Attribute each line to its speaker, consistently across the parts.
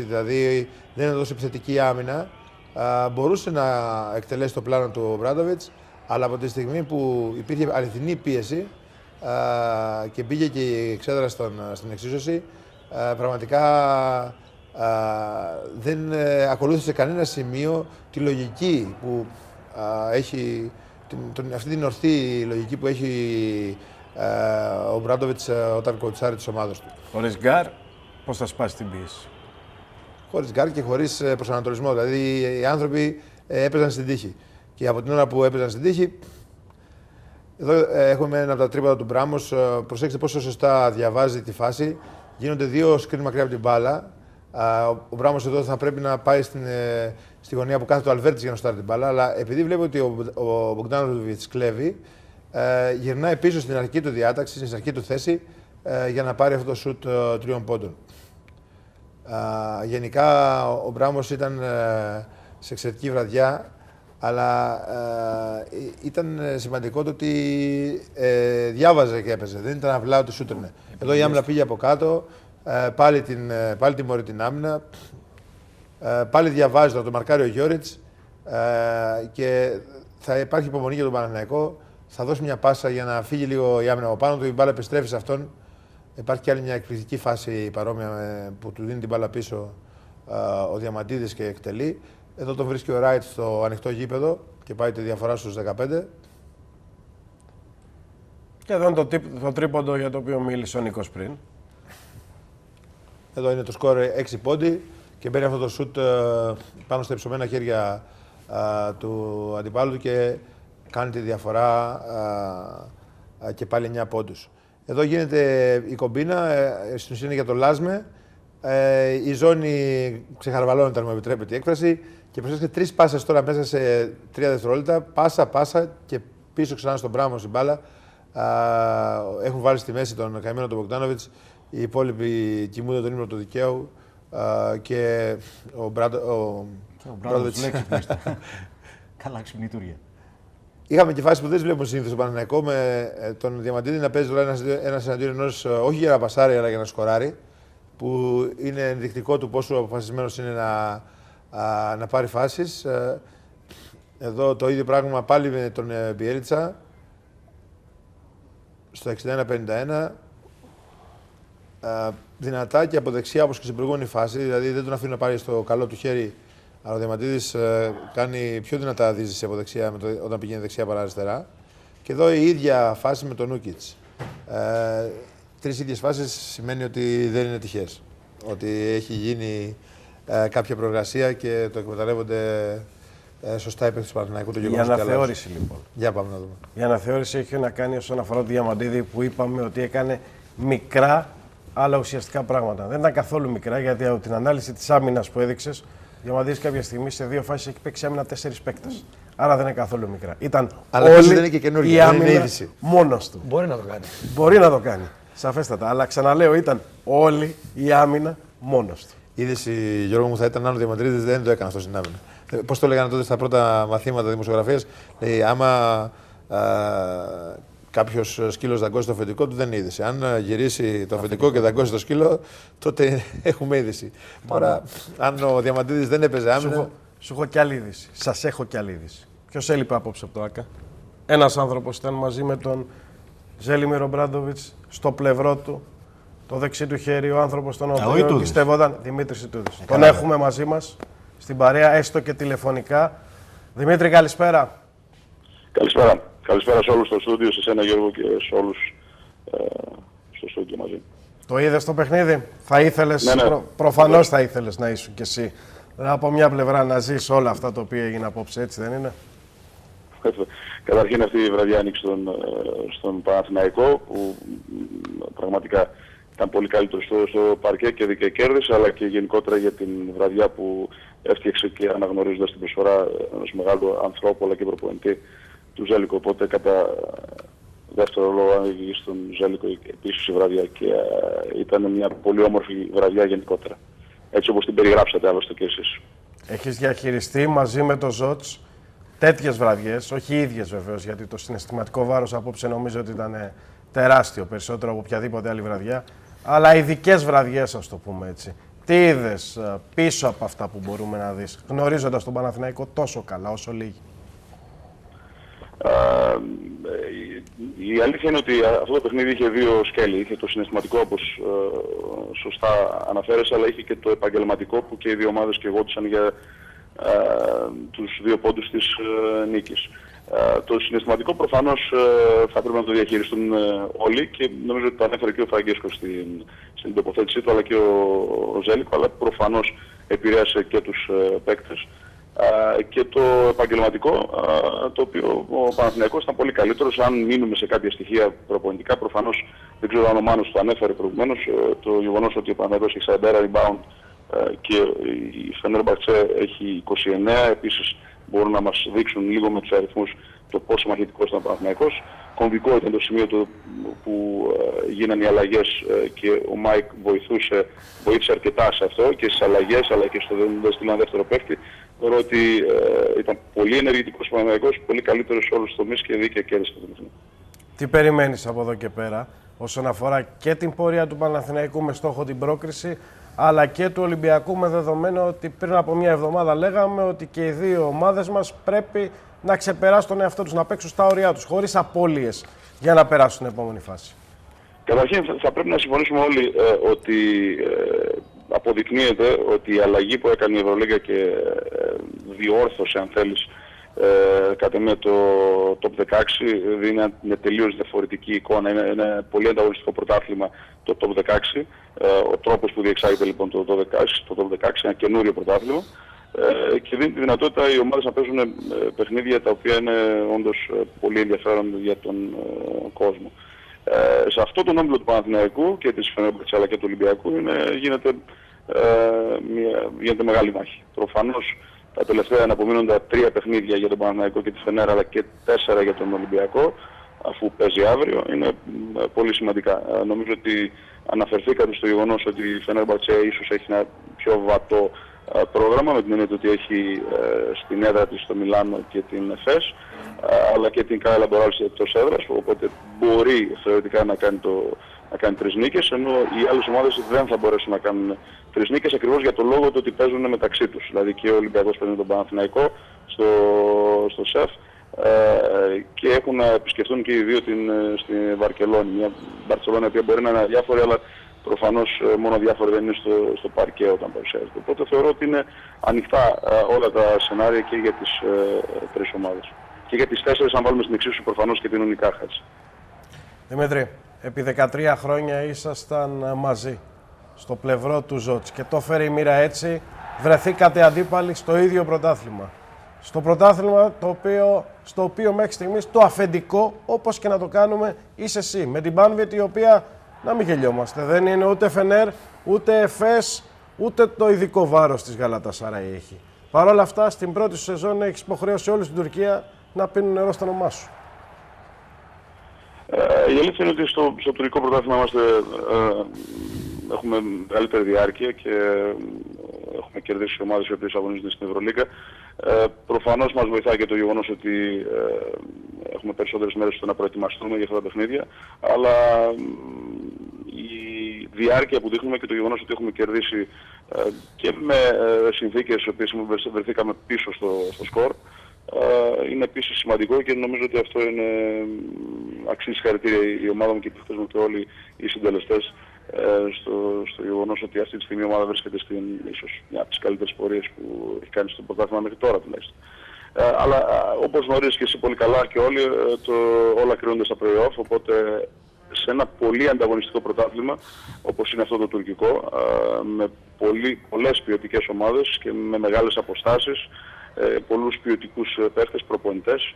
Speaker 1: Δηλαδή δεν έδωσε επιθετική άμυνα. Μπορούσε να εκτελέσει το πλάνο του Ομπράντοβιτς, αλλά από τη στιγμή που υπήρχε αληθινή πίεση και πήγε και η εξέδρα στην εξίσωση, πραγματικά δεν ακολούθησε κανένα σημείο τη λογική που έχει, αυτή την ορθή λογική που έχει ο Ομπράντοβιτς όταν κοουτσάρει τις ομάδες του.
Speaker 2: Χωρίς Γκάρ, πώς θα σπάσει την πίεση?
Speaker 1: Χωρίς γκάρ και χωρίς προσανατολισμό. Δηλαδή οι άνθρωποι έπαιζαν στην τύχη. Και από την ώρα που έπαιζαν στην τύχη, εδώ έχουμε ένα από τα τρίποντα του Μπράμος. Προσέξτε πόσο σωστά διαβάζει τη φάση. Γίνονται δύο σκριν μακριά από την μπάλα. Ο Μπράμος εδώ θα πρέπει να πάει στη γωνία που κάθεται ο Αλβέρτης για να στάρει την μπάλα. Αλλά επειδή βλέπει ότι ο Μπογκντάνοβιτς κλέβει, γυρνάει πίσω στην αρχική του διάταξη, στην αρχική του θέση, για να πάρει αυτό το σουτ 3 πόντων. Γενικά ο Μπράμος ήταν σε εξαιρετική βραδιά, αλλά ήταν σημαντικό το ότι διάβαζε και έπαιζε. Δεν ήταν απλά ότι σούτρινε. Εδώ η άμυνα πήγε από κάτω, πάλι τιμωρεί την άμυνα, πάλι διαβάζει το μαρκάρει ο Γιώριτς και θα υπάρχει υπομονή για τον Παναθηναϊκό. Θα δώσει μια πάσα για να φύγει λίγο η άμυνα από πάνω του, η μπάλα επιστρέφει σε αυτόν. Υπάρχει και άλλη μια εκπληκτική φάση παρόμοια που του δίνει την μπάλα πίσω ο Διαμαντίδης και εκτελεί. Εδώ τον βρίσκει ο Ράιτ στο ανοιχτό γήπεδο και πάει τη διαφορά στους 15.
Speaker 2: Και εδώ είναι το τρίποντο για το οποίο μίλησε ο Νίκος πριν.
Speaker 1: Εδώ είναι το σκόρ 6 πόντι και μπαίνει αυτό το σουτ πάνω στα υψωμένα χέρια του αντιπάλου του και κάνει τη διαφορά και πάλι 9 πόντους. Εδώ γίνεται η κομπίνα, στην ουσία είναι για το Λάσμε. Η ζώνη ξεχαρβαλώνεται, αν μου επιτρέπετε η έκφραση. Και προσέξτε 3 πάσες τώρα μέσα σε 3 δευτερόλεπτα. Πάσα και πίσω ξανά στον Μπράμο στην μπάλα. Έχουν βάλει στη μέση τον καημένο του Μπογκντάνοβιτς. Οι υπόλοιποι κοιμούνται τον ύμνο του δικαίου. Και ο Μπράντοβιτς.
Speaker 3: Καλά ξυπνητούρια.
Speaker 1: Είχαμε και φάσεις που δεν βλέπουμε συνήθως στον Παναθηναϊκό με τον Διαμαντίδη να παίζει ένας εναντίον ενός, όχι για να πασάρει, αλλά για να σκοράρει. Που είναι ενδεικτικό του πόσο αποφασισμένος είναι να πάρει φάσεις. Εδώ το ίδιο πράγμα πάλι με τον Μπιέλιτσα. Στο 61-51. Δυνατά και από δεξιά όπως και στην προηγούμενη φάση. Δηλαδή δεν τον αφήνει να πάρει στο καλό του χέρι. Αλλά ο Διαμαντίδης κάνει πιο δυνατά δίζηση από δεξιά όταν πηγαίνει δεξιά παρά αριστερά. Και εδώ η ίδια φάση με τον Νούκιτς. 3 ίδιες φάσεις σημαίνει ότι δεν είναι τυχές. Ότι έχει γίνει κάποια προεργασία και το εκμεταλλεύονται σωστά οι παίκτες του Παναθηναϊκού.
Speaker 2: Η αναθεώρηση λοιπόν.
Speaker 1: Για πάμε να δούμε.
Speaker 2: Η αναθεώρηση έχει να κάνει όσον αφορά το Διαμαντίδη που είπαμε ότι έκανε μικρά αλλά ουσιαστικά πράγματα. Δεν ήταν καθόλου μικρά γιατί από την ανάλυση της άμυνας που έδειξες, Διαμαντίδης κάποια στιγμή σε 2 φάσεις έχει παίξει άμυνα 4 παίκτες. Άρα δεν είναι καθόλου μικρά. Ήταν
Speaker 1: αλλά
Speaker 2: όλη
Speaker 1: δεν είναι και καινούργια,
Speaker 2: η άμυνα μόνος του.
Speaker 3: Μπορεί να το κάνει.
Speaker 2: Μπορεί να το κάνει. Σαφέστατα. Αλλά ξαναλέω, ήταν όλη η άμυνα μόνος του.
Speaker 1: Είδες, Γιώργο μου, θα ήταν άλλο Διαμαντίδης, δεν το έκανε αυτό στην άμυνα. Πώς το λέγανε τότε στα πρώτα μαθήματα δημοσιογραφίας, λέει άμα κάποιος σκύλος δαγκώσει το αφεντικό του, δεν είναι είδηση. Αν γυρίσει το αφεντικό και δαγκώσει το σκύλο, τότε έχουμε είδηση. Τώρα, αν ο Διαμαντίδης δεν έπαιζε άμυνα.
Speaker 2: Σου έχω κι άλλη είδηση. Σας έχω κι άλλη είδηση. Ποιος έλειπε απόψε από το ΆΚΑ? Ένας άνθρωπος ήταν μαζί με τον Ζέλιμιρ Ομπράντοβιτς στο πλευρό του, το δεξί του χέρι, ο άνθρωπος τον οποίο πιστεύονταν. Δημήτρης Ιτούδης. Τον έχουμε μαζί μας στην παρέα, έστω και τηλεφωνικά. Δημήτρη, καλησπέρα.
Speaker 4: Καλησπέρα. Καλησπέρα σε όλους στο στούντιο, σε εσένα Γιώργο και σε όλους στο στούντιο μαζί.
Speaker 2: Το είδες το παιχνίδι? Θα ήθελες,
Speaker 4: ναι.
Speaker 2: Προφανώς θα ήθελες να ήσουν κι εσύ. Από μια πλευρά να ζεις όλα αυτά τα οποία έγινε απόψε, έτσι δεν είναι?
Speaker 4: Καταρχήν αυτή η βραδιά άνοιξε στον Παναθηναϊκό που πραγματικά ήταν πολύ καλύτερο στο παρκέ και κέρδισε, αλλά και γενικότερα για την βραδιά που έφτιαξε και αναγνωρίζοντας την προσφορά ενός μεγάλου ανθρώπου αλλά και προπονητή του Ζέλικο. Οπότε κατά δεύτερο λόγο άνοιγε στον Ζέλικο επίσης η βραδιά και ήταν μια πολύ όμορφη βραδιά γενικότερα. Έτσι όπως την περιγράψατε άλλωστε και εσείς.
Speaker 2: Έχεις διαχειριστεί μαζί με το Ζότς τέτοιες βραδιές, όχι ίδιες βεβαίως, γιατί το συναισθηματικό βάρος απόψε νομίζω ότι ήταν τεράστιο, περισσότερο από οποιαδήποτε άλλη βραδιά, αλλά ειδικές βραδιές, ας το πούμε έτσι. Τι είδες πίσω από αυτά που μπορούμε να δεις, γνωρίζοντας τον Παναθηναϊκό τόσο καλά όσο λίγοι?
Speaker 4: Η αλήθεια είναι ότι αυτό το παιχνίδι είχε δύο σκέλη. Είχε το συναισθηματικό, όπως σωστά αναφέρεσαι, αλλά είχε και το επαγγελματικό που και οι δύο ομάδες και εγώτησαν για τους 2 πόντους της νίκης. Το συναισθηματικό προφανώς θα πρέπει να το διαχειριστούν όλοι και νομίζω ότι το ανέφερε και ο Φραγκέσκο στην τοποθέτησή του, αλλά και ο Ζέλικο, αλλά προφανώς επηρέασε και τους παίκτες. Και το επαγγελματικό, το οποίο ο Παναθηναϊκός ήταν πολύ καλύτερος. Αν μείνουμε σε κάποια στοιχεία προπονητικά, προφανώς δεν ξέρω αν ο Μάνος το ανέφερε προηγουμένως, το γεγονός ότι ο Παναθηναϊκός έχει 41 rebound και η Φενέρμπαχτσε έχει 29, επίσης μπορούν να μας δείξουν λίγο με τους αριθμούς το πόσο μαχητικός ήταν ο Παναθηναϊκός. Κομβικό ήταν το σημείο που γίνανε οι αλλαγές και ο Μάικ βοήθησε αρκετά σε αυτό και στις αλλαγές, αλλά και στο στείλαν δεύτερο παίκτη. Θεωρώ ότι ήταν πολύ ενεργητικός ο Παναθηναϊκός, πολύ καλύτερος σε όλους τους τομείς και δίκαια κέρδισε το τελευταίο.
Speaker 2: Τι περιμένεις από εδώ και πέρα όσον αφορά και την πορεία του Παναθηναϊκού με στόχο την πρόκριση, αλλά και του Ολυμπιακού, με δεδομένο ότι πριν από μια εβδομάδα λέγαμε ότι και οι δύο ομάδες μας πρέπει να ξεπεράσουν τον εαυτό τους, να παίξουν στα όρια τους, χωρίς απώλειες, για να περάσουν στην επόμενη φάση?
Speaker 4: Καταρχήν θα πρέπει να συμφωνήσουμε όλοι ότι αποδεικνύεται ότι η αλλαγή που έκανε η Ευρωλίγκα και διόρθωσε, αν θέλεις, κατά με το Top 16 δίνει μια τελείως διαφορετική εικόνα. Είναι πολύ ανταγωνιστικό πρωτάθλημα το Top 16. Ο τρόπος που διεξάγεται λοιπόν το Top 16 είναι ένα καινούριο πρωτάθλημα και δίνει τη δυνατότητα οι ομάδες να παίζουν παιχνίδια τα οποία είναι όντως πολύ ενδιαφέρον για τον κόσμο. Σε αυτό τον όμιλο του Παναθηναϊκού και της Φενέρμπαχτσε αλλά και του Ολυμπιακού γίνεται μεγάλη μάχη. Προφανώς τα τελευταία αναπομείνοντα 3 παιχνίδια για τον Παναθηναϊκό και τη Φενέρα αλλά και 4 για τον Ολυμπιακό, αφού παίζει αύριο, είναι πολύ σημαντικά. Νομίζω ότι αναφερθήκατε στο γεγονός ότι η Φενέρμπαχτσε ίσως έχει ένα πιο βατό πρόγραμμα, με την έννοια ότι έχει στην έδρα της στο Μιλάνο και την ΕΦΕΣ, αλλά και την Κάι Λαμποράλ εκτός έδρας, οπότε μπορεί θεωρητικά να κάνει 3 νίκες, ενώ οι άλλες ομάδες δεν θα μπορέσουν να κάνουν 3 νίκες ακριβώς για το λόγο του ότι παίζουν μεταξύ τους. Δηλαδή και ο Ολυμπιακός παίζει με τον Παναθηναϊκό στο ΣΕΦ και έχουν να επισκεφτούν και οι δύο στην Βαρκελόνη. Μια Μπαρτσελόνη η οποία μπορεί να είναι αδιάφορη, αλλά προφανώς μόνο διάφορα δεν είναι στο παρκέ όταν παρουσιάζεται. Οπότε θεωρώ ότι είναι ανοιχτά όλα τα σενάρια και για τις 3 ομάδες. Και για τις 4, αν βάλουμε στην εξίσου προφανώς και την Ουνικά Χάτς.
Speaker 2: Δημήτρη, επί 13 χρόνια ήσασταν μαζί στο πλευρό του Ζότς και το έφερε η μοίρα έτσι, βρεθήκατε αντίπαλοι στο ίδιο πρωτάθλημα. Στο πρωτάθλημα στο οποίο μέχρι στιγμής το αφεντικό, όπως και να το κάνουμε, είσαι εσύ. Με την Banvit, η οποία, να μην γελιόμαστε, δεν είναι ούτε Φενέρ, ούτε Εφές, ούτε το ειδικό βάρος της Γαλατασαράι έχει. Παρ' όλα αυτά, στην πρώτη σου σεζόν έχεις υποχρέωση όλη στην Τουρκία να πίνουν νερό στο όνομά σου.
Speaker 4: Η αλήθεια είναι ότι στο τουρκικό πρωτάθλημα έχουμε μεγαλύτερη διάρκεια και έχουμε κερδίσει ομάδες οι οποίες αγωνίζονται στην Ευρωλίγκα. Προφανώς μας βοηθάει και το γεγονός ότι έχουμε περισσότερες μέρες στο να προετοιμαστούμε για αυτά τα παιχνίδια, αλλά η διάρκεια που δείχνουμε και το γεγονός ότι έχουμε κερδίσει και με συνθήκες στις οποίες βρεθήκαμε πίσω στο σκορ, είναι επίσης σημαντικό και νομίζω ότι αυτό είναι αξίζει συγχαρητήρια η ομάδα μου και οι μου και όλοι οι συντελεστές στο γεγονός ότι αυτή τη στιγμή η ομάδα βρίσκεται στην ίσως μια από τις καλύτερες πορείες που έχει κάνει στο πρωτάθλημα μέχρι τώρα τουλάχιστον. Αλλά όπως γνωρίζεις και εσύ πολύ καλά και όλοι, όλα κρίνονται στα play-off, οπότε σε ένα πολύ ανταγωνιστικό πρωτάθλημα όπως είναι αυτό το τουρκικό, με πολλές ποιοτικές ομάδες και με μεγάλες αποστάσεις, πολλούς ποιοτικούς παίχτες, προπονητές.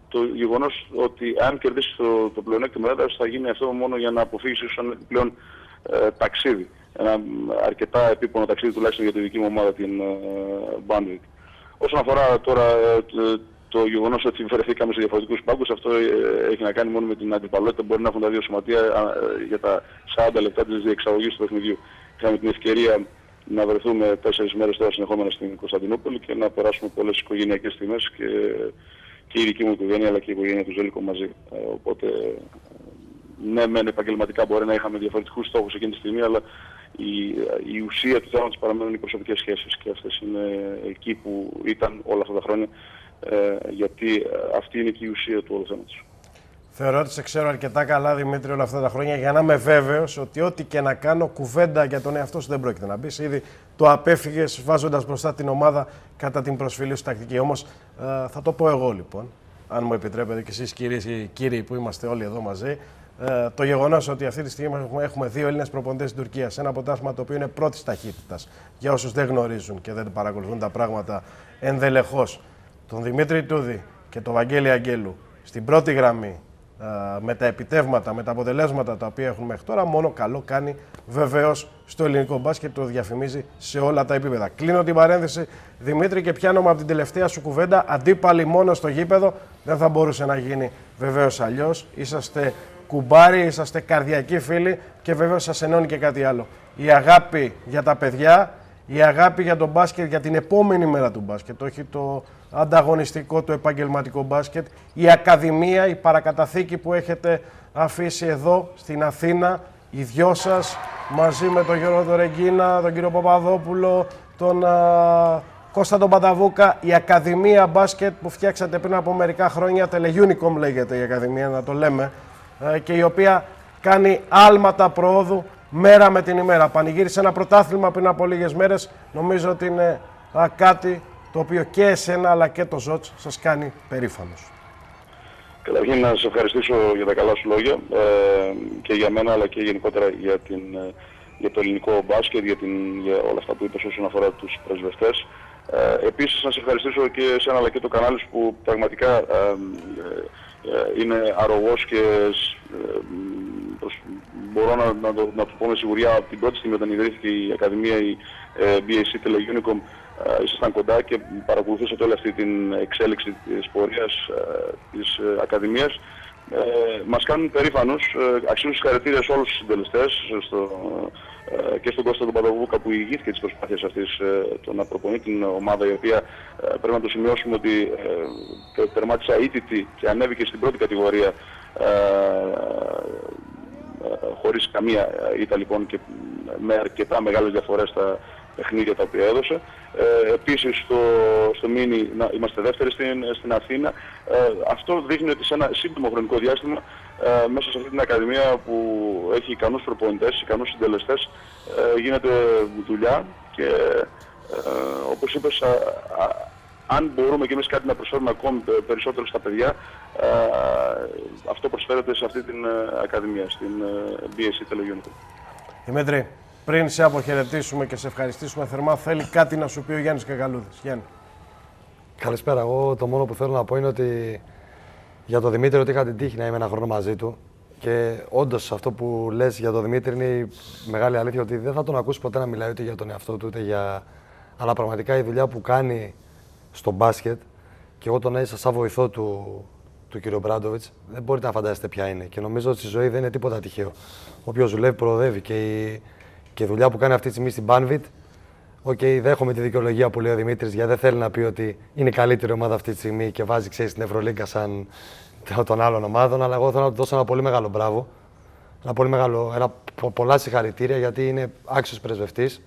Speaker 4: Το γεγονός ότι αν κερδίσεις το πλεονέκτημα έδρας θα γίνει αυτό μόνο για να αποφύγεις ίσως ένα επιπλέον ταξίδι. Ένα αρκετά επίπονο ταξίδι τουλάχιστον για τη δική μου ομάδα, την Banvit. Όσον αφορά τώρα το γεγονός ότι βρεθήκαμε σε διαφορετικούς πάγκους, αυτό έχει να κάνει μόνο με την αντιπαλότητα. Μπορεί να έχουν τα δύο σωματεία για τα 40 λεπτά της διεξαγωγής του παιχνιδιού. Είχαμε την ευκαιρία να βρεθούμε 4 μέρες τώρα συνεχόμενα στην Κωνσταντινούπολη και να περάσουμε πολλές οικογενειακές στιγμές και η δική μου οικογένεια αλλά και η οικογένεια του Ζέλικο μαζί. Οπότε, ναι, μεν επαγγελματικά μπορεί να είχαμε διαφορετικούς στόχους εκείνη τη στιγμή, αλλά η ουσία του θέματος παραμένουν οι προσωπικές σχέσεις και αυτές είναι εκεί που ήταν όλα αυτά τα χρόνια, γιατί αυτή είναι και η ουσία του όλου θέματος.
Speaker 2: Θεωρώ ότι σε ξέρω αρκετά καλά, Δημήτρη, όλα αυτά τα χρόνια για να είμαι βέβαιος ότι ό,τι και να κάνω, κουβέντα για τον εαυτό σου δεν πρόκειται να μπεις. Ήδη το απέφυγες βάζοντας μπροστά την ομάδα κατά την προσφυλή σου τακτική. Όμως θα το πω εγώ λοιπόν, αν μου επιτρέπετε και εσείς κύριοι που είμαστε όλοι εδώ μαζί. Το γεγονός ότι αυτή τη στιγμή έχουμε 2 Έλληνες προπονητές στην Τουρκία σε ένα πρωτάθλημα το οποίο είναι πρώτης ταχύτητας. Για όσους δεν γνωρίζουν και δεν παρακολουθούν τα πράγματα ενδελεχώς, τον Δημήτρη Ιτούδη και τον Βαγγέλη Αγγέλου στην πρώτη γραμμή, με τα επιτεύγματα, με τα αποτελέσματα τα οποία έχουν μέχρι τώρα, μόνο καλό κάνει βεβαίως στο ελληνικό μπάσκετ, το διαφημίζει σε όλα τα επίπεδα. Κλείνω την παρένθεση, Δημήτρη, και πιάνομαι από την τελευταία σου κουβέντα. Αντίπαλοι μόνο στο γήπεδο δεν θα μπορούσε να γίνει βεβαίως αλλιώς. Είσαστε κουμπάροι, είσαστε καρδιακοί φίλοι και βεβαίως σας ενώνει και κάτι άλλο. Η αγάπη για τα παιδιά, η αγάπη για τον μπάσκετ, για την επόμενη μέρα του μπάσκετ, όχι το ανταγωνιστικό, το επαγγελματικό μπάσκετ, η ακαδημία, η παρακαταθήκη που έχετε αφήσει εδώ στην Αθήνα, οι δυο σας, μαζί με τον Γιώργο Δωρεγκίνα, τον κύριο Παπαδόπουλο, τον Κώστα τον Παταβούκα, η Ακαδημία Μπάσκετ που φτιάξατε πριν από μερικά χρόνια, Τελεγιούνικομ λέγεται η Ακαδημία, να το λέμε, και η οποία κάνει άλματα προόδου μέρα με την ημέρα. Πανηγύρισε ένα πρωτάθλημα πριν από λίγες μέρες. Νομίζω ότι είναι κάτι το οποίο και εσένα αλλά και το ΖΟΤΣ σας κάνει περήφανος.
Speaker 4: Καταρχήν να σας ευχαριστήσω για τα καλά σου λόγια, και για μένα αλλά και γενικότερα για το ελληνικό μπάσκετ, για όλα αυτά που είπες όσον αφορά τους πρεσβευτές. Επίσης να σας ευχαριστήσω και εσένα αλλά και το κανάλι σου που πραγματικά είναι αρρωγός και μπορώ να το πω με σιγουριά από την πρώτη στιγμή όταν ιδρύθηκε η Ακαδημία, η BAC Τελεγιούνικομ, ήσασταν κοντά και παρακολουθήσατε όλη αυτή την εξέλιξη της πορείας της Ακαδημίας. Μας κάνουν περήφανους, αξίζουν συγχαρητήρια σε όλους τους συντελεστές και στον Κώστα τον Παταβούκα που ηγήθηκε τις προσπάθειες αυτής, το να προπονεί την ομάδα, η οποία πρέπει να το σημειώσουμε ότι τερμάτισε αίτητη και ανέβηκε στην πρώτη κατηγορία χωρίς καμία ήττα, λοιπόν, και με αρκετά μεγάλες διαφορές στα παιχνίδια τα οποία έδωσε. Επίσης στο Μίνι είμαστε δεύτεροι στην Αθήνα. Αυτό δείχνει ότι σε ένα σύντομο χρονικό διάστημα μέσα σε αυτή την Ακαδημία που έχει ικανούς προπονητές, ικανούς συντελεστές, γίνεται δουλειά και όπως είπες, αν μπορούμε και εμείς κάτι να προσφέρουμε ακόμη περισσότερο στα παιδιά, αυτό προσφέρεται σε αυτή την Ακαδημία, στην BAC Τελεγιούνικομ.
Speaker 2: Δημήτρη, πριν σε αποχαιρετήσουμε και σε ευχαριστήσουμε θερμά, θέλει κάτι να σου πει ο Γιάννης Καγκαλούδης. Γιάννη.
Speaker 5: Καλησπέρα. Εγώ το μόνο που θέλω να πω είναι ότι για τον Δημήτρη ότι είχα την τύχη να είμαι ένα χρόνο μαζί του. Και όντως αυτό που λες για τον Δημήτρη είναι η μεγάλη αλήθεια, ότι δεν θα τον ακούσει ποτέ να μιλάει ούτε για τον εαυτό του, ούτε για. Αλλά πραγματικά η δουλειά που κάνει στο μπάσκετ, και εγώ τον έζησα σαν βοηθό του κ. Μπράντοβιτς, δεν μπορείτε να φαντάσετε ποια είναι. Και νομίζω ότι στη ζωή δεν είναι τίποτα τυχαίο. Όποιος δουλεύει, προοδεύει. Και η δουλειά που κάνει αυτή τη στιγμή στην Banvit, δέχομαι τη δικαιολογία που λέει ο Δημήτρης, γιατί δεν θέλει να πει ότι είναι η καλύτερη ομάδα αυτή τη στιγμή και βάζει, ξέρεις, την Ευρωλίγκα σαν των άλλων ομάδων. Αλλά εγώ θέλω να του δώσω ένα πολύ μεγάλο μπράβο. Πολλά συγχαρητήρια, γιατί είναι άξιος πρεσβευτής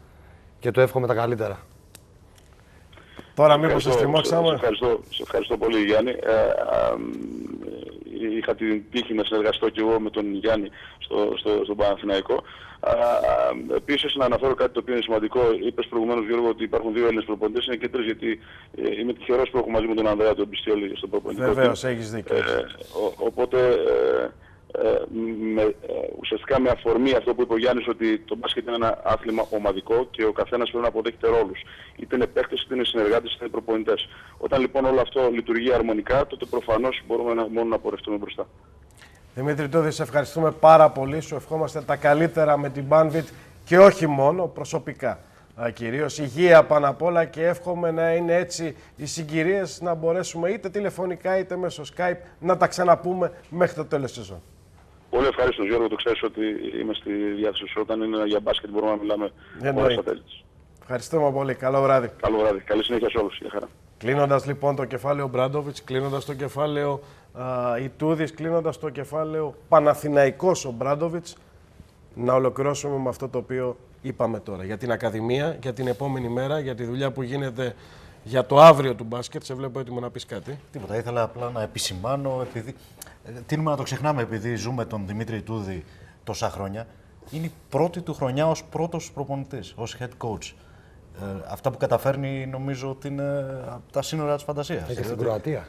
Speaker 5: και του εύχομαι τα καλύτερα.
Speaker 2: Τώρα μήπως σε στριμώξαμε.
Speaker 4: Σε ευχαριστώ πολύ, Γιάννη. Είχα την τύχη να συνεργαστώ και εγώ με τον Γιάννη στον Παναθηναϊκό. Επίσης, να αναφέρω κάτι το οποίο είναι σημαντικό. Είπες προηγουμένως, Γιώργο, ότι υπάρχουν 2 Έλληνες προπονητές, είναι και 3, γιατί είμαι τυχερός που έχω μαζί με τον Ανδρέα τον Πιστιόλη στον προπονητικό.
Speaker 2: Βεβαίως, έχεις δίκιο.
Speaker 4: Οπότε, ουσιαστικά με αφορμή αυτό που είπε ο Γιάννης, ότι το μπάσκετ είναι ένα άθλημα ομαδικό και ο καθένας πρέπει να αποδέχεται ρόλους. Είτε είναι παίκτες, είτε είναι συνεργάτες, είτε είναι προπονητές. Όταν λοιπόν όλο αυτό λειτουργεί αρμονικά, τότε προφανώς μπορούμε μόνο να πορευτούμε μπροστά.
Speaker 2: Δημήτρη Τούδη, σε ευχαριστούμε πάρα πολύ. Σου ευχόμαστε τα καλύτερα με την Banvit και όχι μόνο, προσωπικά. Κυρίως υγεία πάνω απ' όλα, και εύχομαι να είναι έτσι οι συγκυρίες, να μπορέσουμε είτε τηλεφωνικά είτε μέσω Skype να τα ξαναπούμε μέχρι το τέλος της σεζόν.
Speaker 4: Πολύ ευχαριστώ, Γιώργο. Το ξέρεις ότι είμαι στη διάθεση σου. Όταν είναι για μπάσκετ μπορούμε να μιλάμε όλα στα τέλη της.
Speaker 2: Ευχαριστούμε πολύ. Καλό βράδυ.
Speaker 4: Καλό βράδυ. Καλή συνέχεια σε όλους. Γεια χαρά.
Speaker 2: Κλείνοντας λοιπόν το κεφάλαιο Μπράντοβιτς, κλείνοντας το κεφάλαιο Ιτούδης, κλείνοντας το κεφάλαιο Παναθηναϊκός ο Μπράντοβιτς, να ολοκληρώσουμε με αυτό το οποίο είπαμε τώρα. Για την Ακαδημία, για την επόμενη μέρα, για τη δουλειά που γίνεται για το αύριο του μπάσκετ. Σε βλέπω έτοιμο να πεις κάτι.
Speaker 3: Τίποτα. Ήθελα απλά να επισημάνω, επειδή τείνουμε να το ξεχνάμε, επειδή ζούμε τον Δημήτρη Ιτούδη τόσα χρόνια. Είναι η πρώτη του χρονιά ως πρώτος προπονητής, ως head coach. Αυτά που καταφέρνει νομίζω ότι είναι από τα σύνορα της φαντασίας.
Speaker 5: Και στην Κροατία.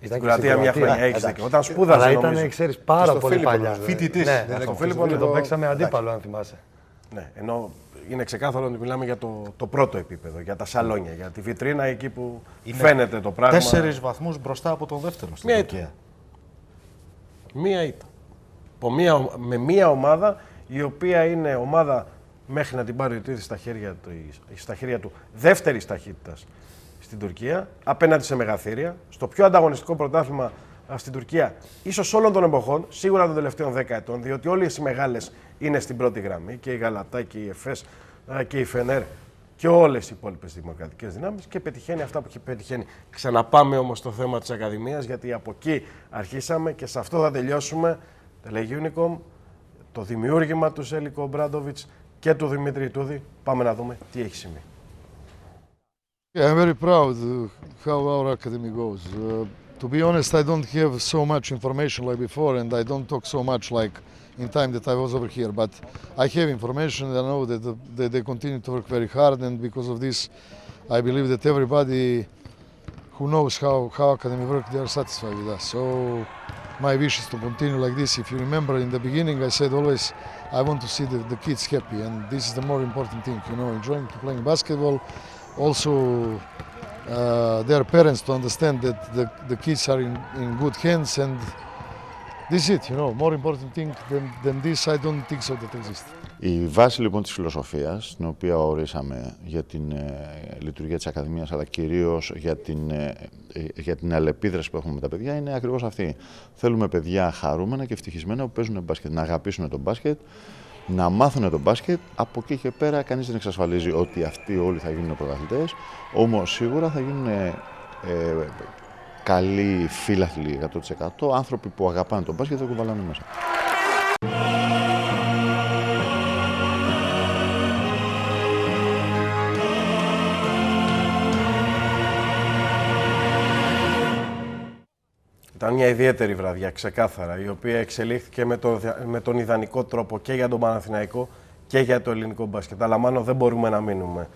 Speaker 2: Στην Κροατία μια χρονιά έχεις δίκιο. Όταν σπούδαζε,
Speaker 5: αλλά
Speaker 2: νομίζω.
Speaker 5: ήταν, ξέρεις, πάρα πολύ
Speaker 1: Φίλιππο,
Speaker 5: παλιά.
Speaker 3: φοιτητής.
Speaker 5: Ναι,
Speaker 2: στον
Speaker 5: στον
Speaker 2: Φίλιππο
Speaker 5: Φίλιππο το παίξαμε αντίπαλο, αν θυμάσαι.
Speaker 2: Ναι, ενώ είναι ξεκάθαρο ότι μιλάμε για το πρώτο επίπεδο, για τα σαλόνια, για τη βιτρίνα εκεί που φαίνεται το πράγμα.
Speaker 3: 4 βαθμούς μπροστά από τον δεύτερο στην Τουρκία.
Speaker 2: Μία ήττα. Με μία ομάδα η οποία είναι ομάδα μέχρι να την πάρει ο Ιτούδης στα χέρια του δεύτερης ταχύτητας στην Τουρκία, απέναντι σε μεγαθύρια, στο πιο ανταγωνιστικό πρωτάθλημα στην Τουρκία, ίσως όλων των εποχών, σίγουρα των τελευταίων 10 ετών, διότι όλες οι μεγάλες είναι στην πρώτη γραμμή, και η Γαλατά και η Εφές και η Φενέρ και όλες οι υπόλοιπες δημοκρατικές δυνάμεις, και πετυχαίνει αυτά που πετυχαίνει. Ξαναπάμε όμως στο θέμα της Ακαδημίας, γιατί από εκεί αρχίσαμε και σε αυτό θα τελειώσουμε. Τελεγιούνικομ, το δημιούργημα του Ζέλικο Ομπράντοβιτς και του Δημήτρη Ιτούδη. Πάμε να δούμε τι έχει συμβεί.
Speaker 6: Yeah, I'm very proud how our academy goes. To be honest, I don't have so much information like before, and I don't talk so much like in time that I was over here. But I have information, and I know that they continue to work very hard, and because of this, I believe that everybody who knows how academy work, they are satisfied with us. So my wish is to continue like this. If you remember in the beginning, I said always I want to see the kids happy, and this is the more important thing. You know, enjoying to playing basketball. Also, their parents to understand that the kids are in good hands, and this is it. You know, more important thing than this, I don't think so that exists.
Speaker 7: Η βάση λοιπόν της φιλοσοφίας, την οποία ορίσαμε για την λειτουργία της Ακαδημίας, αλλά κυρίως για την αλληλεπίδραση που έχουμε με τα παιδιά, είναι ακριβώς αυτή. Θέλουμε παιδιά χαρούμενα και ευτυχισμένα που παίζουν μπάσκετ, να αγαπήσουν τον μπάσκετ, να μάθουν τον μπάσκετ. Από εκεί και πέρα κανείς δεν εξασφαλίζει ότι αυτοί όλοι θα γίνουν πρωταθλητές, όμως σίγουρα θα γίνουν καλοί φίλαθλοι 100%, άνθρωποι που αγαπάνε τον μπάσκετ και το κουβαλάνε μέσα.
Speaker 2: Ήταν μια ιδιαίτερη βραδιά, ξεκάθαρα, η οποία εξελίχθηκε με τον ιδανικό τρόπο και για τον Παναθηναϊκό και για το ελληνικό μπάσκετ. Αλλά μάλλον δεν μπορούμε να μείνουμε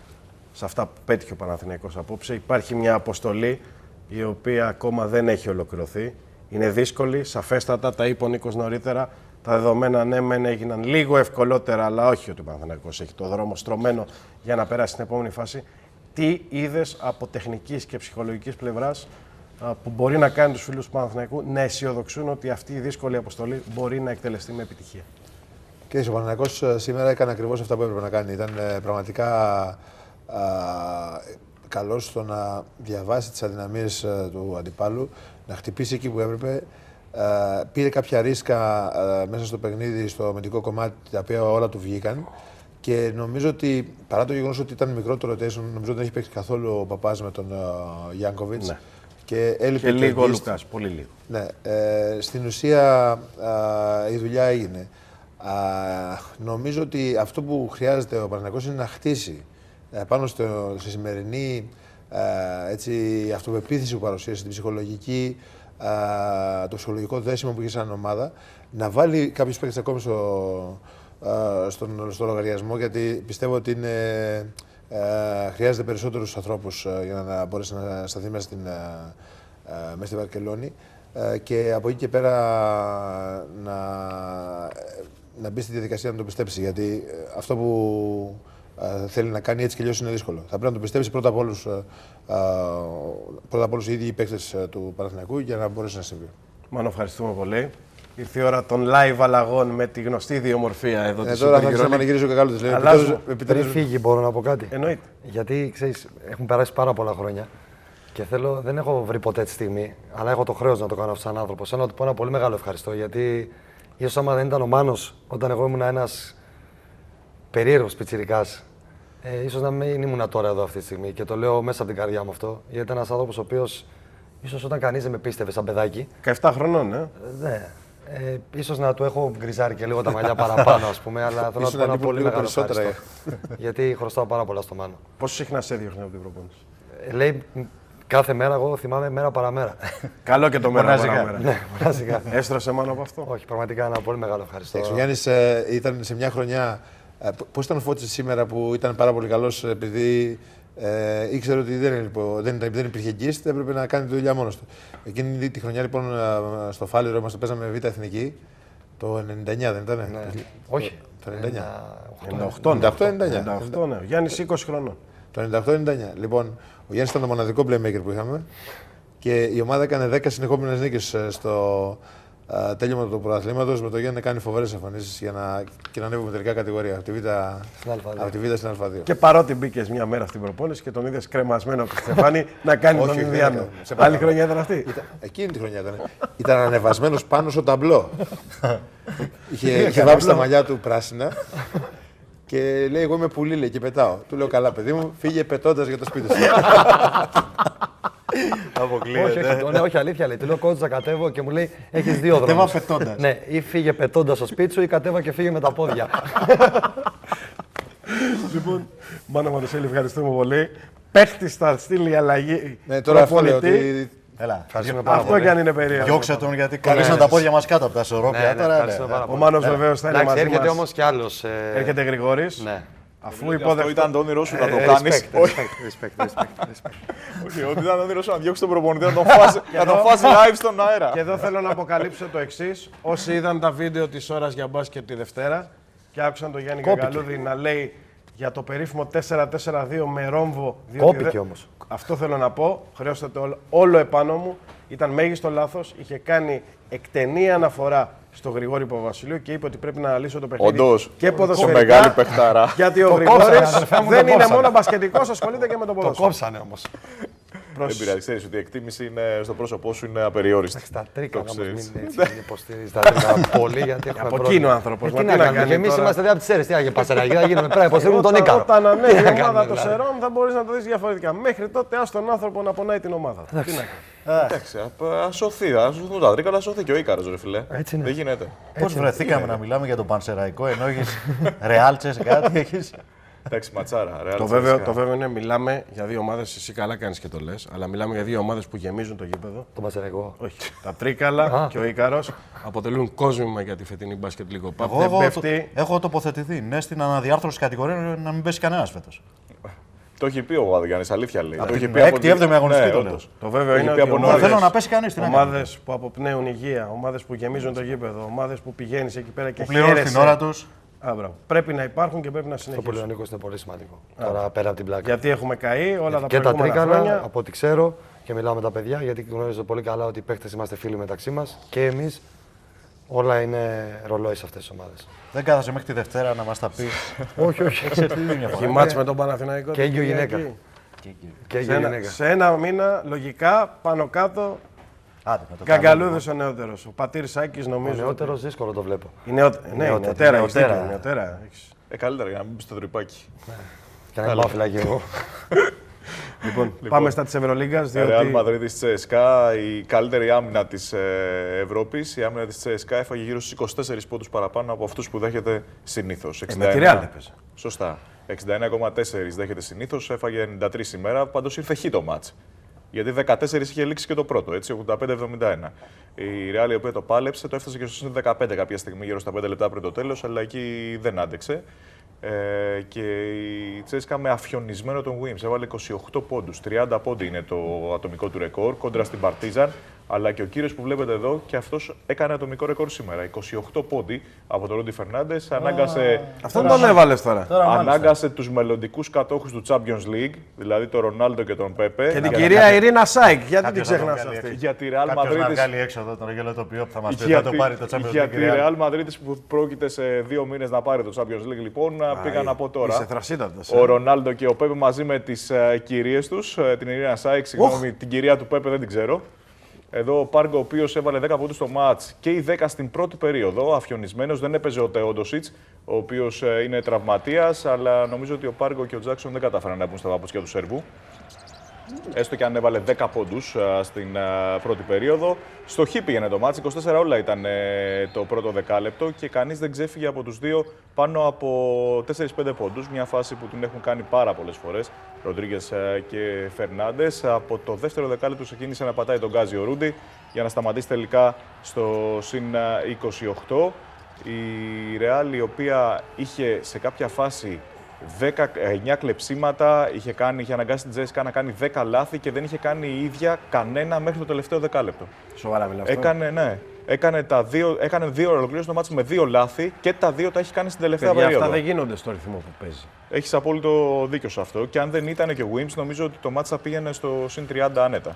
Speaker 2: σε αυτά που πέτυχε ο Παναθηναϊκός απόψε. Υπάρχει μια αποστολή η οποία ακόμα δεν έχει ολοκληρωθεί. Είναι δύσκολη, σαφέστατα, τα είπε ο Νίκος νωρίτερα. Τα δεδομένα ναι, μεν έγιναν λίγο ευκολότερα, αλλά όχι ότι ο Παναθηναϊκός έχει το δρόμο στρωμένο για να περάσει στην επόμενη φάση. Τι είδες από τεχνικής και ψυχολογικής πλευράς που μπορεί να κάνει τους φίλους του Παναθηναϊκού να αισιοδοξούν ότι αυτή η δύσκολη αποστολή μπορεί να εκτελεστεί με επιτυχία?
Speaker 1: Και ο Παναθηναϊκός σήμερα έκανε ακριβώς αυτά που έπρεπε να κάνει. Ήταν πραγματικά καλός στο να διαβάσει τις αδυναμίες του αντιπάλου, να χτυπήσει εκεί που έπρεπε. Πήρε κάποια ρίσκα μέσα στο παιχνίδι, στο αμυντικό κομμάτι, τα οποία όλα του βγήκαν. Και νομίζω ότι παρά το γεγονός ότι ήταν μικρό το rotation, νομίζω δεν έχει παίξει καθόλου ο Παπάς με τον Γιάνκοβιτς.
Speaker 2: Ναι.
Speaker 1: Και έλειπε
Speaker 2: και λίγο ο Λουκάς, πολύ λίγο.
Speaker 1: Ναι, στην ουσία η δουλειά έγινε. Νομίζω ότι αυτό που χρειάζεται ο Παναθηναϊκός είναι να χτίσει πάνω στη σημερινή αυτοπεποίθηση που παρουσίασε, την ψυχολογική, το ψυχολογικό δέσιμο που είχε σαν ομάδα, να βάλει κάποιους παίκτες ακόμη στο λογαριασμό, γιατί πιστεύω ότι χρειάζεται περισσότερους ανθρώπους για να μπορέσει να σταθεί μέσα στη Βαρκελόνη, και από εκεί και πέρα να μπει στη διαδικασία να το πιστέψει, γιατί αυτό που θέλει να κάνει έτσι και αλλιώς είναι δύσκολο. Θα πρέπει να το πιστέψει πρώτα απ' όλους οι ίδιοι οι παίκτες του Παναθηναϊκού για να μπορέσει να συμβεί.
Speaker 2: Μάνο, ευχαριστούμε πολύ. Ήρθε η ώρα των live αλλαγών με τη γνωστή ιδιομορφία εδώ της
Speaker 1: τώρα θα άρχισα να πανηγυρίζω και καλό της.
Speaker 5: Πριν φύγει, μπορώ να πω κάτι?
Speaker 2: Εννοείται.
Speaker 5: Γιατί ξέρεις, έχουν περάσει πάρα πολλά χρόνια και δεν έχω βρει ποτέ τη στιγμή, αλλά έχω το χρέος να το κάνω αυτό σαν άνθρωπος. Θέλω να του πω ένα πολύ μεγάλο ευχαριστώ, γιατί ίσως άμα δεν ήταν ο Μάνος όταν εγώ ήμουν ένας περίεργος πιτσιρικάς, ίσως να μην ήμουν τώρα εδώ αυτή τη στιγμή. Και το λέω μέσα από την καρδιά μου αυτό, γιατί ήταν ένας άνθρωπος ο οποίος ίσως όταν κανείς δεν με πίστευε σαν παιδάκι.
Speaker 2: 17 χρονών,
Speaker 5: Ναι. Ίσως να του έχω γκριζάρει και λίγο τα μαλλιά παραπάνω, ας πούμε, αλλά θέλω να του πω ένα πολύ μεγάλο ευχαριστώ. Γιατί χρωστάω πάρα πολλά στο Μάνο.
Speaker 2: Πόσο συχνά σε έδιωχνε από την προπόνηση?
Speaker 5: Λέει κάθε μέρα, εγώ θυμάμαι μέρα παραμέρα.
Speaker 2: Καλό και το μέρα παραμέρα.
Speaker 5: Ναι, μοναζικά.
Speaker 2: Έστρωσε Μάνο από αυτό?
Speaker 5: Όχι, πραγματικά ένα πολύ μεγάλο ευχαριστώ.
Speaker 1: Ο Γιάννης ήταν σε μια χρονιά. Πώς ήταν ο Φώτης σήμερα που ήταν πάρα πολύ καλός, επειδή ήξερε ότι δεν υπήρχε εγγύηση, έπρεπε να κάνει τη δουλειά μόνος του. Εκείνη τη χρονιά λοιπόν στο Φάληρο μας το παίζαμε Β' Εθνική, το 99 δεν ήταν?
Speaker 5: Ναι. Όχι.
Speaker 1: Το
Speaker 2: 98, ναι. Γιάννης 20 χρονών.
Speaker 1: Το 98-99. Λοιπόν, ο Γιάννης ήταν το μοναδικό playmaker που είχαμε και η ομάδα έκανε 10 συνεχόμενες νίκες στο τέλειωμα του πρωταθλήματος, με το Γιάννη να κάνει φοβερές εμφανίσεις και να ανέβουμε τελικά κατηγορία από τη Β' στην Α2.
Speaker 2: Και παρότι μπήκες μια μέρα στην προπόνηση και τον είδες κρεμασμένο από τη Στεφάνη να κάνει τον Ινδιάνο. Άλλη χρονιά ήταν αυτή?
Speaker 1: Εκείνη τη χρονιά ήταν. Ήταν ανεβασμένος πάνω στο ταμπλό. Είχε βάψει τα μαλλιά του πράσινα. Και λέει: εγώ είμαι πουλί, λέει, και πετάω. Του λέω: καλά, παιδί μου, φύγε πετώντας για το σπίτι σου.
Speaker 5: Αποκλείεται. Όχι, αλήθεια λέει. Του λέω: κόντσα, κατέβω και μου λέει: έχεις δύο δρόμους.
Speaker 3: Κατέβα πετώντας.
Speaker 5: Ναι, ή φύγε πετώντας στο σπίτι σου ή κατέβα και φύγε με τα πόδια.
Speaker 2: Λοιπόν, Μάνο Μανουσέλη, ευχαριστούμε πολύ. Παίχτης θα στείλει αλλαγή.
Speaker 1: Ναι, τώρα αυτό λέω ότι.
Speaker 3: Έλα,
Speaker 2: αυτό κι αν είναι περίεργο.
Speaker 3: διώξε τον γιατί κολλήσαν τα πόδια μας κάτω από τα σωρόπια.
Speaker 2: Ο Μάνος βεβαίως θα είναι μαζί μας.
Speaker 5: Έρχεται όμως κι άλλος.
Speaker 2: Έρχεται Γρηγόρης.
Speaker 5: Ναι.
Speaker 2: Αφού
Speaker 8: αυτό ήταν το όνειρό σου να το κάνεις.
Speaker 5: Respect.
Speaker 8: Ότι ήταν το όνειρό σου να διώξεις τον προπονητή, να τον φας live στον αέρα.
Speaker 2: Και εδώ θέλω να αποκαλύψω το εξής. Όσοι είδαν τα βίντεο της ώρας για μπάσκετ τη Δευτέρα και άκουσαν τον Γιάννη Καγκαλούδη να λέει για το περίφημο 4-4-2 με ρόμβο.
Speaker 5: Κόπηκε όμως.
Speaker 2: Αυτό θέλω να πω. Χρεώσατε όλο επάνω μου. Ήταν μέγιστο λάθος. Είχε κάνει εκτενή αναφορά στο Γρηγόρη Παπαβασιλείου και είπε ότι πρέπει να αναλύσω το παιχνίδι.
Speaker 8: Όντως,
Speaker 2: και ποδοσφαιρικά.
Speaker 8: μεγάλη παιχτάρα.
Speaker 2: Γιατί ο Γρηγόρης δεν είναι μόνο μπασκετικός, ασχολείται και με το ποδόσφαιρο.
Speaker 5: Το κόψανε όμως.
Speaker 8: Δεν πειράζει, ξέρεις ότι η εκτίμηση στο πρόσωπό σου είναι απεριόριστη.
Speaker 5: Στα τρίκα όμως μην υποστηρίζεις τα τρίκα πολύ γιατί έχουμε
Speaker 2: Από εκεί είναι ο άνθρωπος.
Speaker 5: Τι να κάνουμε, και εμείς είμαστε από τις αίρες, τι άγιε Πασαραγή, θα γίνουμε πρέπει να υποστηρίζουμε τον Ίκαρο.
Speaker 2: Όταν ανέβει η ομάδα των Σερών θα μπορείς να το δεις διαφορετικά. Μέχρι τότε ας τον άνθρωπο να πονάει την ομάδα. Τι να κάνει.
Speaker 8: Εντάξει, ας σωθούν τα τρίκα, αλλά σωθεί και ο Ίκαρος, ρε φιλέ. Δεν γίνεται.
Speaker 3: Πώς βρεθήκαμε να μιλάμε για τον Πανσεραϊκό ενώ έχεις ρεάλτσες, κάτι έχεις.
Speaker 8: Εντάξει, ματσάρα.
Speaker 2: Το βέβαιο είναι μιλάμε για δύο ομάδες, εσύ καλά κάνεις και το λες, αλλά μιλάμε για δύο ομάδες που γεμίζουν το γήπεδο.
Speaker 5: Το Πασαραϊκό.
Speaker 2: Όχι. Τα Τρίκαλα και ο Ίκαρος αποτελούν κόσμημα για τη φετινή μπάσκετ λίγο.
Speaker 3: Έχω τοποθετηθεί. Ναι, στην αναδιάρθρωση κατηγοριών να μην πέσει κανένας φέτος.
Speaker 8: Το έχει πει ο Βάδογιαννης, αλήθεια λέει.
Speaker 3: Από την 6η-7η αγωνιστική το λέω.
Speaker 2: Το βέβαιο είναι ότι
Speaker 3: θέλω να πέσει κανείς.
Speaker 2: ομάδες που αποπνέουν υγεία, ομάδες που γεμίζουν το γήπεδο, ομάδες που πηγαίνεις εκεί πέρα και
Speaker 3: πληρώνεις την ώρα τους.
Speaker 2: Πρέπει να υπάρχουν και πρέπει να συνεχίσουν.
Speaker 5: Το που λέει ο Νίκος είναι πολύ σημαντικό. Τώρα πέρα από την πλάκα.
Speaker 2: Γιατί έχουμε καεί όλα τα
Speaker 5: και
Speaker 2: προηγούμενα
Speaker 5: τα Τρίκαλα,
Speaker 2: χρόνια.
Speaker 5: από ό,τι ξέρω και μιλάω με τα παιδιά, γιατί γνωρίζω πολύ καλά ότι οι παίκτες είμαστε φίλοι μεταξύ μας και εμείς. Όλα είναι ρολόι σε αυτές τις ομάδες.
Speaker 3: Δεν κάθεσαι μέχρι τη Δευτέρα να μας τα πει.
Speaker 5: Όχι.
Speaker 2: Έχει μάτς με τον Παναθηναϊκό.
Speaker 5: Και έγκυο γυναίκα.
Speaker 2: Σε ένα μήνα, λογικά, πάνω κάτω. Γκαγκαλούδης ο νεότερος. Ο Πατήρης Σάκης νομίζω.
Speaker 5: Ο νεότερος δύσκολο το βλέπω.
Speaker 2: Νεωτέρα.
Speaker 8: Καλύτερα για να μην μπει στο τρυπάκι.
Speaker 5: Και να μην πάω φυλάκι εγώ.
Speaker 2: Λοιπόν, πάμε στα της Ευρωλίγκας.
Speaker 8: Ρεάλ Μαδρίτης Τσέσκα, η καλύτερη άμυνα της Ευρώπης. Η άμυνα της Τσέσκα έφαγε γύρω στους 24 πόντους παραπάνω από αυτούς που δέχεται συνήθως.
Speaker 2: Με τη Ρεάλ έπαιζε.
Speaker 8: Σωστά. 69,4 δέχεται συνήθως, έφαγε 93 σήμερα. Πάντως ήρθε χ το μάτς. Γιατί 14 είχε λήξει και το πρώτο, έτσι, 85-71. Η Ρεάλ, η οποία το πάλεψε, το έφτασε και στο 15 κάποια στιγμή, γύρω στα 5 λεπτά πριν το τέλος, αλλά εκεί δεν άντεξε. Και η Τσέσκα με αφιονισμένο τον Wims έβαλε 28 πόντους. 30 πόντι είναι το ατομικό του ρεκόρ κόντρα στην Παρτίζαν. Αλλά και ο κύριος που βλέπετε εδώ και αυτός έκανε ατομικό ρεκόρ σήμερα. 28 πόντι από τον Ρούντι Φερνάντες. Ανάγκασε.
Speaker 2: Αυτόν τον έβαλες τώρα.
Speaker 8: Ανάγκασε τους μελλοντικούς κατόχους του Champions League, δηλαδή τον Ρονάλντο και τον Πέπε.
Speaker 2: Και την κυρία Ιρίνα Σάικ. Γιατί την ξεχνάς αυτή.
Speaker 8: Για τη Real
Speaker 3: Madrid.
Speaker 8: Να
Speaker 3: βγάλει έξω εδώ τώρα για το οποίο θα μας πει. Θα το πάρει το Champions League.
Speaker 8: Για τη Real Madrid που πρόκειται σε 2 μήνες να πάρει το Champions League, λοιπόν, πήγαν από τώρα.
Speaker 2: Είσαι θρασίτατος.
Speaker 8: Ο Ρονάλντο και ο Πέπε μαζί με τις κυρίες τους, την Ιρίνα Σάικ, συγγνώμη, την κυρία του Πέπε δεν την ξέρω. Εδώ ο Πάργκο, ο οποίος έβαλε 10 πόντους στο μάτς και οι 10 στην πρώτη περίοδο, αφιονισμένος. Δεν έπαιζε ο Τεόντοσιτς, ο οποίος είναι τραυματίας, αλλά νομίζω ότι ο Πάργκο και ο Τζάκσον δεν κατάφεραν να μπουν στα παπούτσια του Σέρβου. έστω και αν έβαλε 10 πόντους στην πρώτη περίοδο. Στο χ πήγαινε το μάτς, 24 όλα ήταν το πρώτο δεκάλεπτο και κανείς δεν ξέφυγε από τους δύο πάνω από 4-5 πόντους. Μια φάση που την έχουν κάνει πάρα πολλές φορές, Ροντρίγκες και Φερνάντες. Από το δεύτερο δεκάλεπτο ξεκίνησε να πατάει τον γκάζι ο Ρούντι για να σταματήσει τελικά στο συν 28. Η Ρεάλ, η οποία είχε σε κάποια φάση 9 κλεψίματα, είχε αναγκάσει την Τζέσικα να κάνει 10 λάθη και δεν είχε κάνει η ίδια κανένα μέχρι το τελευταίο δεκάλεπτο.
Speaker 2: Σοβαρά μιλάω.
Speaker 8: Έκανε δύο ολοκλήρωση το μάτι με 2 λάθη και τα 2 τα έχει κάνει στην τελευταία περίοδο.
Speaker 2: Αυτά δεν γίνονται στο ρυθμό που παίζει.
Speaker 8: Έχεις απόλυτο δίκιο σε αυτό. Και αν δεν ήταν και ο Wims, νομίζω ότι το μάτι θα πήγαινε στο συν 30 άνετα.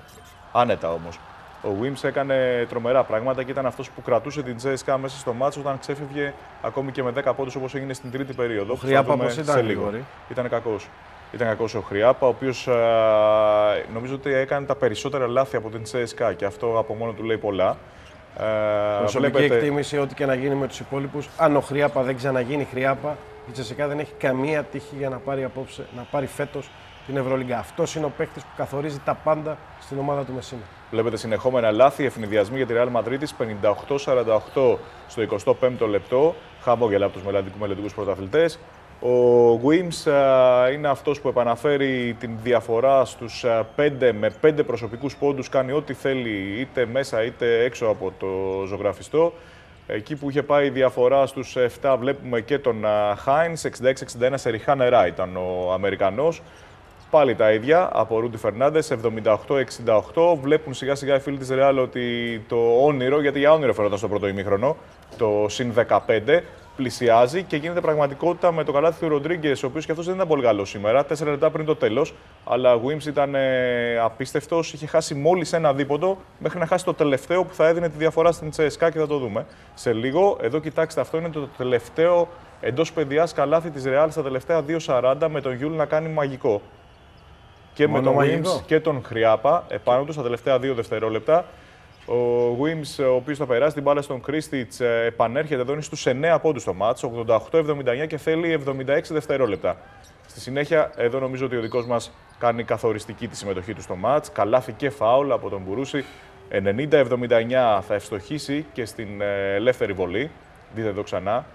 Speaker 8: Άνετα όμως. Ο Wims έκανε τρομερά πράγματα και ήταν αυτός που κρατούσε την Τζέσικα μέσα στο μάτσο όταν ξέφευγε ακόμη και με 10 πόντους όπως έγινε στην τρίτη περίοδο.
Speaker 2: Ο Χριάπα πώς ήταν λίγο.
Speaker 8: Ήταν κακός. Ήταν κακός ο Χριάπα, ο οποίος νομίζω ότι έκανε τα περισσότερα λάθη από την Τζέσικα και αυτό από μόνο του λέει πολλά.
Speaker 2: Προσωπική εκτίμηση, ό,τι και να γίνει με τους υπόλοιπους, αν ο Χριάπα δεν ξαναγίνει Χριάπα, η Τζέσικα δεν έχει καμία τύχη για να πάρει φέτος την Ευρωλίγκα. Αυτός είναι ο παίκτης που καθορίζει τα πάντα στην ομάδα του Μεσίνα. Βλέπετε συνεχόμενα λάθη, ευνηδιασμοί για τη Real Madrid, 58-48 στο 25ο λεπτό. Χαμόγελα από τους μελλοντικούς πρωταθλητές. Ο Wims είναι αυτός που επαναφέρει την διαφορά στους 5 με 5 προσωπικούς πόντους, κάνει ό,τι θέλει είτε μέσα είτε έξω από το ζωγραφιστό. Εκεί που είχε πάει η διαφορά στους 7 βλέπουμε και τον Χάινς, 66-61 σε ριχά νερά ήταν ο Αμερικανός. Πάλι τα ίδια από Ρούντι Φερνάντες, 78-68. Βλέπουν σιγά σιγά οι φίλοι της Ρεάλ ότι το όνειρο, γιατί για όνειρο φαινόταν στο πρώτο ημίχρονο, το συν 15, πλησιάζει και γίνεται πραγματικότητα με το καλάθι του Ροντρίγκες, ο οποίος και αυτός δεν ήταν πολύ καλός σήμερα, 4 λεπτά πριν το τέλος. Αλλά ο Wims ήταν απίστευτος, είχε χάσει μόλις ένα δίποντο μέχρι να χάσει το τελευταίο που θα έδινε τη διαφορά στην CSKA και θα το δούμε σε λίγο. Εδώ κοιτάξτε, αυτό είναι το τελευταίο εντός παιδιάς καλάθι της Ρεάλ στα τελευταία 2.40 με τον Γιούλ να κάνει μαγικό. Και με τον Wims και τον Χριάπα επάνω του στα τελευταία 2 δευτερόλεπτα. Ο Wims, ο οποίος θα περάσει την μπάλα στον Κρίστιτς, επανέρχεται εδώ, είναι στους 9 πόντους στο μάτς, 88-79 και θέλει 76 δευτερόλεπτα. Στη συνέχεια, εδώ νομίζω ότι ο δικός μας κάνει καθοριστική τη συμμετοχή του στο μάτς. Καλάθι και φάουλ από τον Μπουρούση. 90-79 θα ευστοχίσει και στην ελεύθερη βολή. Δείτε εδώ ξανά.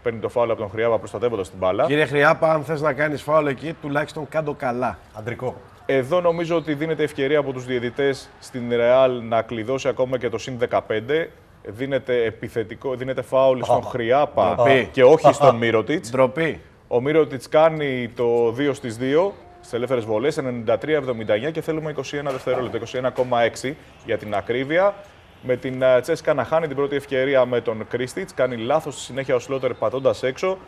Speaker 2: Παίρνει το φάουλ από τον Χριάπα προστατεύοντας την μπάλα. Κύριε Χριάπα, αν θες να κάνεις φάουλ εκεί, τουλάχιστον κάντο καλά.
Speaker 3: Αντρικό.
Speaker 8: Εδώ νομίζω ότι δίνεται ευκαιρία από τους διαιτητές στην Ρεάλ να κλειδώσει ακόμα και το συν 15. Δίνεται φάουλ στον Χριάπα και όχι στον Μίροτιτς.
Speaker 2: Ντροπή.
Speaker 8: Ο Μίροτιτς κάνει το 2-2 στις ελεύθερες βολές, 93-79 και θέλουμε 21 δευτερόλεπτα, 21,6 για την ακρίβεια. Με την Τσέσικα να χάνει την πρώτη ευκαιρία με τον Κρίστιτς, κάνει λάθος στη συνέχεια ο Σλότερ πατώντας έξω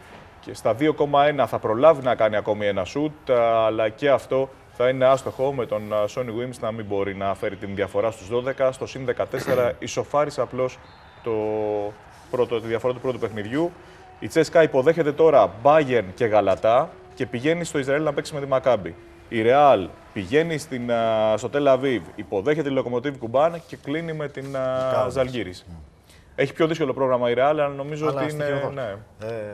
Speaker 8: και στα 2,1 θα προλάβει να κάνει ακόμη ένα σουτ, αλλά και αυτό θα είναι άστοχο με τον Sonny Wims να μην μπορεί να φέρει την διαφορά στους 12. Στο συν 14 ισοφάρισε απλώς τη διαφορά του πρώτου παιχνιδιού. Η Τσέσικα υποδέχεται τώρα Bayern και Γαλατά και πηγαίνει στο Ισραήλ να παίξει με τη Μακάμπι. Η Ρεάλ πηγαίνει στο Τελ Αβίβ, υποδέχεται τη Λοκομοτίβ Κουμπάν και κλείνει με την Ζαλγκίρις. Έχει πιο δύσκολο πρόγραμμα η Ρεάλ, αλλά νομίζω ότι είναι. Ναι.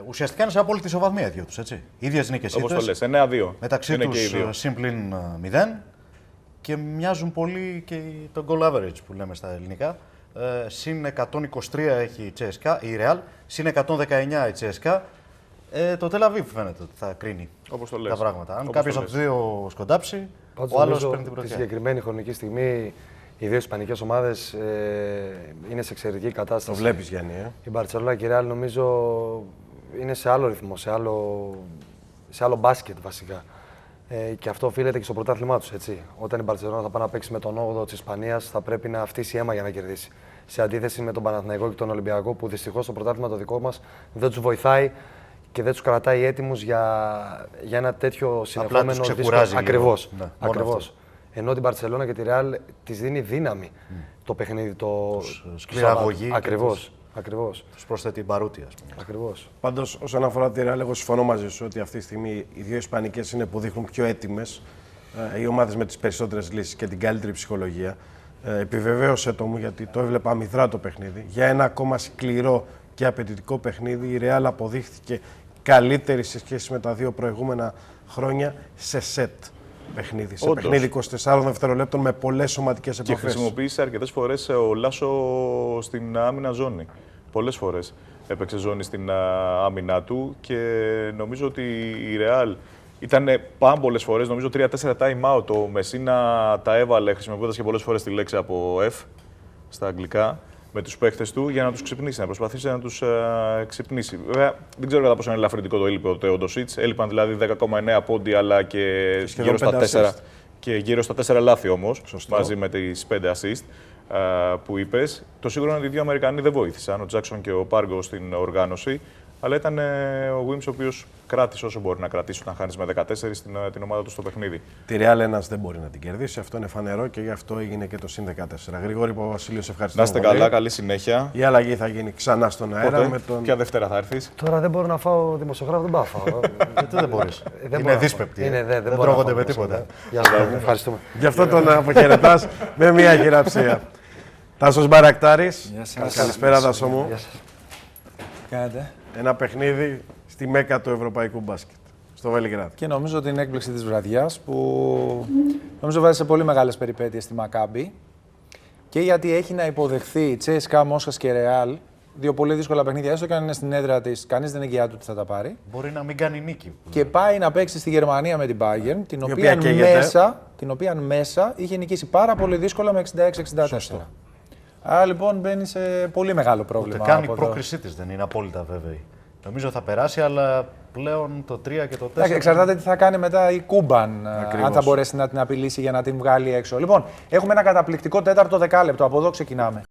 Speaker 3: Ουσιαστικά είναι σε απόλυτη ισοβαθμία οι δύο τους, έτσι. Ίδιες νίκες.
Speaker 8: Όπως το λες, 9-2.
Speaker 3: Μεταξύ τους συμπλήν 0 και μοιάζουν πολύ και το goal average που λέμε στα ελληνικά. Συν 123 έχει η CSKA, η Real, συν 119 η CSKA. Το Τελ Αβίβ φαίνεται ότι θα κρίνει τα πράγματα. Αν κάποιος από τους δύο σκοντάψει, ο άλλος παίρνει την πρωτιά.
Speaker 5: Στη συγκεκριμένη χρονική στιγμή οι δύο ισπανικές ομάδες είναι σε εξαιρετική κατάσταση.
Speaker 2: Το βλέπεις, Γιάννη.
Speaker 5: Η Μπαρτσελόνα και η Real νομίζω είναι σε άλλο ρυθμό, σε άλλο μπάσκετ βασικά. Και αυτό οφείλεται και στο πρωτάθλημά τους. Όταν η Μπαρτσελόνα θα πάει να παίξει με τον 8ο της Ισπανίας, θα πρέπει να φτύσει αίμα για να κερδίσει. Σε αντίθεση με τον Παναθηναϊκό και τον Ολυμπιακό, που δυστυχώς το πρωτάθλημα το δικό μας δεν τους βοηθάει και δεν τους κρατάει έτοιμους για ένα τέτοιο συνεχόμενο δύσκολο. Ακριβώς. Ενώ την Μπαρτσελόνα και τη Real της δίνει δύναμη το παιχνίδι.
Speaker 3: Σκληραγωγή.
Speaker 5: Ακριβώς.
Speaker 3: Τους προσθέτει μπαρούτι, ας πούμε.
Speaker 5: Ακριβώς.
Speaker 2: Πάντως, όσον αφορά τη Real, εγώ συμφωνώ μαζί σου ότι αυτή τη στιγμή οι δύο Ισπανικές είναι που δείχνουν πιο έτοιμες. Οι ομάδες με τις περισσότερες λύσεις και την καλύτερη ψυχολογία. Επιβεβαίωσε το μου, γιατί το έβλεπα αμυδρά το παιχνίδι. Για ένα ακόμα σκληρό και απαιτητικό παιχνίδι, η Real αποδείχθηκε καλύτερη σε σχέση με τα δύο προηγούμενα χρόνια σε σετ. παιχνίδι. Σε
Speaker 8: Όντως.
Speaker 2: παιχνίδι 24 δευτερολέπτων με πολλές σωματικές
Speaker 8: Και
Speaker 2: επαφές.
Speaker 8: χρησιμοποίησε αρκετές φορές ο Λάσο στην άμυνα ζώνη. Πολλές φορές έπαιξε ζώνη στην άμυνά του και νομίζω ότι η Real ήταν πάρα πολλές φορές, νομίζω 3-4 time out. Ο Μεσίνα τα έβαλε χρησιμοποιώντας και πολλές φορές τη λέξη από F στα αγγλικά με τους παίχτες του για να τους ξυπνήσει, να προσπαθήσει να τους ξυπνήσει. Βέβαια, δεν ξέρω κατά πόσο είναι ελαφρυντικό το έλειπε ο Τεόντοσιτς. Έλειπαν δηλαδή 10,9 πόντι, αλλά και γύρω στα 4. Και γύρω στα 4 λάθη όμως, μαζί με τις 5 assist που είπες. Το σίγουρο είναι ότι οι δύο Αμερικανοί δεν βοήθησαν, ο Τζάκσον και ο Πάργο στην οργάνωση. Αλλά ήταν ο Wims ο οποίος κράτησε όσο μπορεί να κρατήσει όταν χάνεις με 14 την ομάδα του στο παιχνίδι.
Speaker 2: Τη Real ένας δεν μπορεί να την κερδίσει, αυτό είναι φανερό και γι' αυτό έγινε και το συν 14. Γρηγόρη Παπαβασίλειο, σε ευχαριστώ.
Speaker 8: Να είστε καλά, καλή συνέχεια.
Speaker 2: Η αλλαγή θα γίνει ξανά στον αέρα.
Speaker 8: Πότε,
Speaker 2: με τον...
Speaker 8: ποια Δευτέρα θα έρθεις?
Speaker 5: Τώρα δεν μπορώ να φάω δημοσιογράφο, δεν πάω να φάω.
Speaker 3: Γιατί δεν μπορείς.
Speaker 5: Είναι
Speaker 3: δύσπεπτοι.
Speaker 5: Δεν
Speaker 3: τρώγονται με τίποτα.
Speaker 5: Γεια σας, ευχαριστούμε.
Speaker 2: Γι' αυτό τον αποχαιρετάς με μια χειραψία. Τάσος Μπαρακτάρης. Καλησπέρα, Τάσο μου.
Speaker 9: Κάνετε.
Speaker 2: Ένα παιχνίδι στη μέκα του ευρωπαϊκού μπάσκετ, στο Βελιγράδι.
Speaker 9: Και νομίζω ότι είναι έκπληξη της βραδιάς που νομίζω βάζει σε πολύ μεγάλες περιπέτειες στη Μακάμπι και γιατί έχει να υποδεχθεί CSKA Μόσχας και Real, δύο πολύ δύσκολα παιχνίδια, έστω και αν είναι στην έδρα της, κανείς δεν εγγυάται ότι θα τα πάρει.
Speaker 3: Μπορεί να μην κάνει νίκη.
Speaker 9: Και πάει να παίξει στη Γερμανία με την Bayern, την οποία μέσα είχε νικήσει πάρα πολύ δύσκολα με 66-64. Άρα λοιπόν μπαίνει σε πολύ μεγάλο πρόβλημα.
Speaker 3: Ούτε καν η πρόκρισή της δεν είναι απόλυτα βέβαιη. Νομίζω θα περάσει, αλλά πλέον το 3 και το 4.
Speaker 9: Εξαρτάται τι θα κάνει μετά η Κούμπαν, αν θα μπορέσει να την απειλήσει για να την βγάλει έξω. Λοιπόν, έχουμε ένα καταπληκτικό τέταρτο δεκάλεπτο. Από εδώ ξεκινάμε.